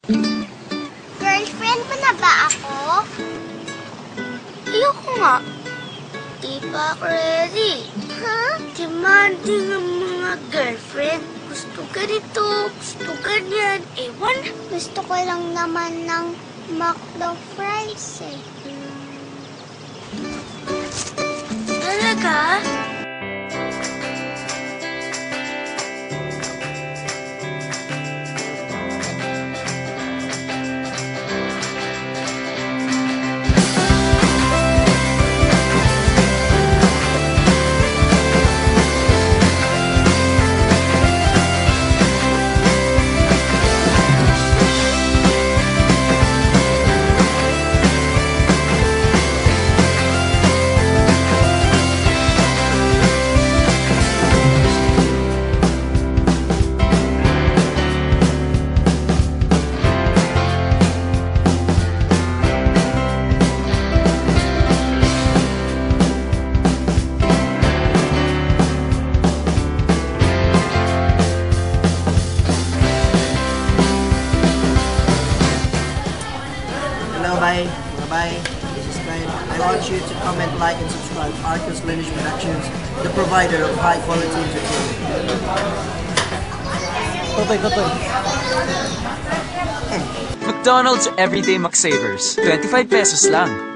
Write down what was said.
Girlfriend mo na ba ako? Ayoko nga. Di pa ako ready. Ha? Demanding ang mga girlfriend. Gusto ganito, gusto ganyan. Ewan. Gusto ko lang naman ng McDo fries eh. Talaga? Hello, bye. Bye-bye. Subscribe. I want you to comment, like, and subscribe. Arcos Lenish Productions, the provider of high-quality entertainment. McDonald's Everyday McSavers, 25 pesos lang.